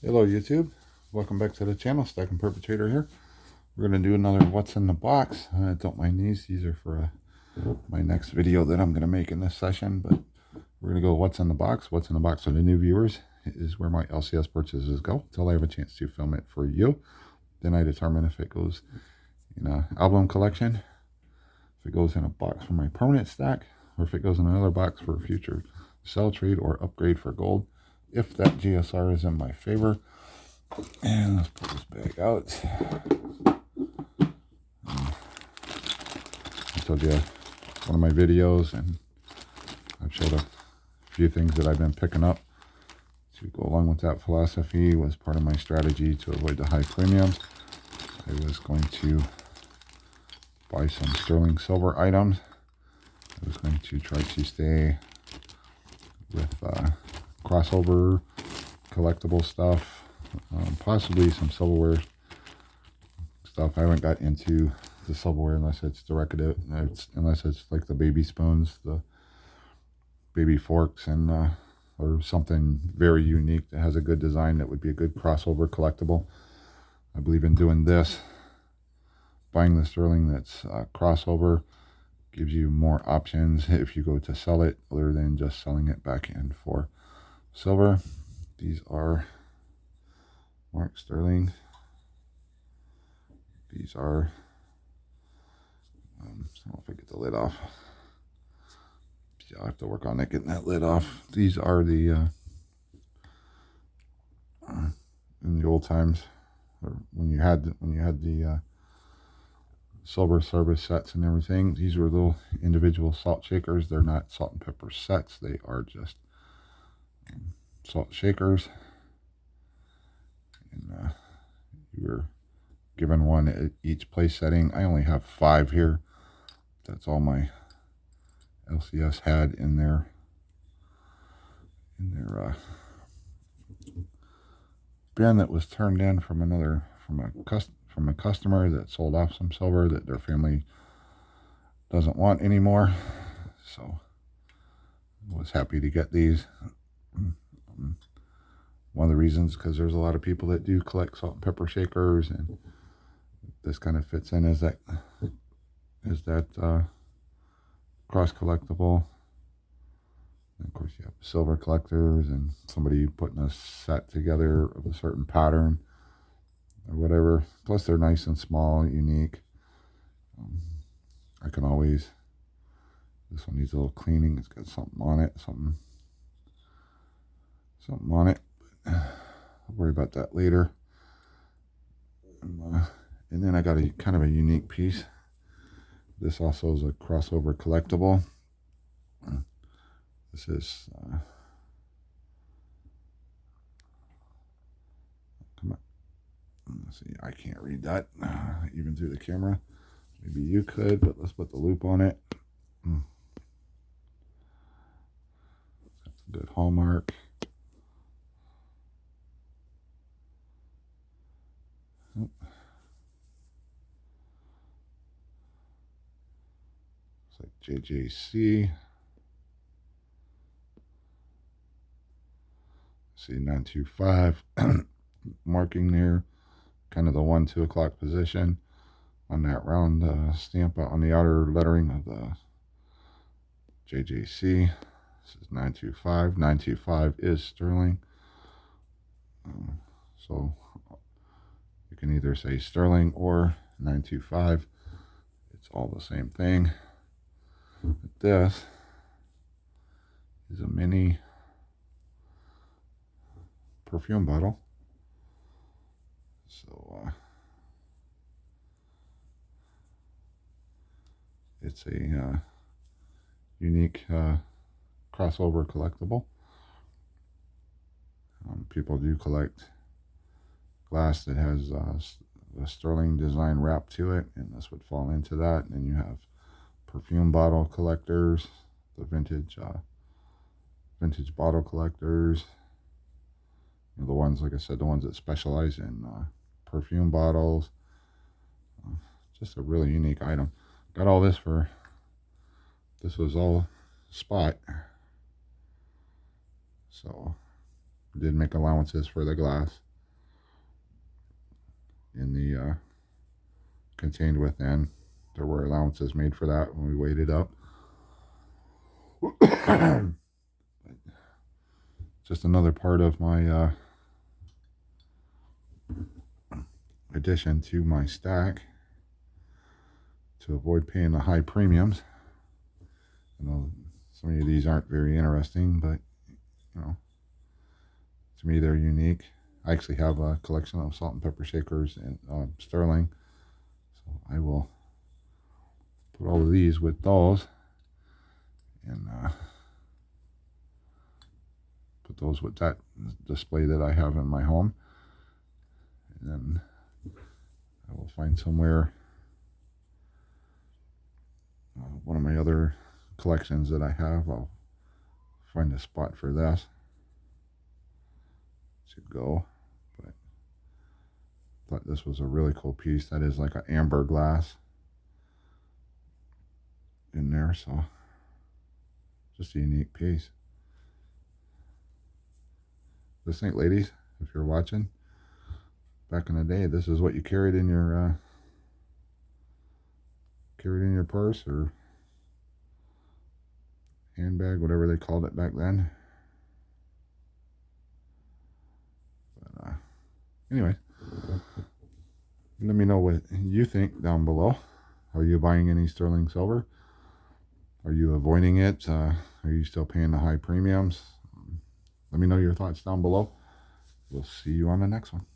Hello YouTube, welcome back to the channel. Stack and Perpetrator here. We're going to do another what's in the box. Don't mind these are for my next video that I'm going to make in this session, but we're going to go what's in the box. What's in the box for the new viewers is where my LCS purchases go until I have a chance to film it for you. Then I determine if it goes in an album collection, if it goes in a box for my permanent stack, or if it goes in another box for a future sell, trade, or upgrade for gold, if that GSR is in my favor. And let's pull this bag out. I told you one of my videos, and I've showed a few things that I've been picking up to go along with that philosophy. Was part of my strategy to avoid the high premiums. I was going to buy some sterling silver items. I was going to try to stay with crossover collectible stuff, possibly some silverware stuff. I haven't got into the silverware unless it's decorative, unless it's like the baby spoons, the baby forks, and or something very unique that has a good design that would be a good crossover collectible. I believe in doing this. Buying the sterling that's crossover gives you more options if you go to sell it, other than just selling it back in for silver. These are Mark Sterling. These are, I don't know if I get the lid off. Yeah, I'll have to work on it, getting that lid off. These are the, in the old times, or when you had the silver service sets and everything, these were little individual salt shakers. They're not salt and pepper sets. They are just salt shakers. And you were given one at each place setting. I only have 5 here. That's all my LCS had in their bin that was turned in from a customer that sold off some silver that their family doesn't want anymore. So I was happy to get these. One of the reasons, because there's a lot of people that do collect salt and pepper shakers, and this kind of fits in as that cross collectible. And of course, you have silver collectors and somebody putting a set together of a certain pattern or whatever. Plus, they're nice and small, unique. I can always. This one needs a little cleaning. It's got something on it. Something on it. But I'll worry about that later. And then I got a kind of a unique piece. This also is a crossover collectible. This is come on. Let's see, I can't read that even through the camera. Maybe you could, but let's put the loop on it. That's a good hallmark. It's like JJC. See, 925 marking there, kind of the 1-2 o'clock position on that round stamp on the outer lettering of the JJC. This is 925. 925 is sterling. So you can either say sterling or 925. It's all the same thing. But this is a mini perfume bottle. So it's a unique crossover collectible. People do collect glass that has a sterling design wrap to it, and this would fall into that. And then you have perfume bottle collectors, the vintage bottle collectors. You know, the ones, like I said, the ones that specialize in perfume bottles. Just a really unique item. Got all this for, this was all spot. So did make allowances for the glass. in the contained within. There were allowances made for that when we weighed it up. Just another part of my addition to my stack to avoid paying the high premiums. I know some of these aren't very interesting, but you know, to me they're unique. I actually have a collection of salt and pepper shakers and sterling, so I will put all of these with those and put those with that display that I have in my home, and then I will find somewhere one of my other collections that I have. I'll find a spot for this to go, but I thought this was a really cool piece. That is like an amber glass in there, so just a unique piece. This thing, ladies, if you're watching, back in the day, this is what you carried in your purse or handbag, whatever they called it back then. But anyway, let me know what you think down below. Are you buying any sterling silver? Are you avoiding it? Are you still paying the high premiums? Let me know your thoughts down below. We'll see you on the next one.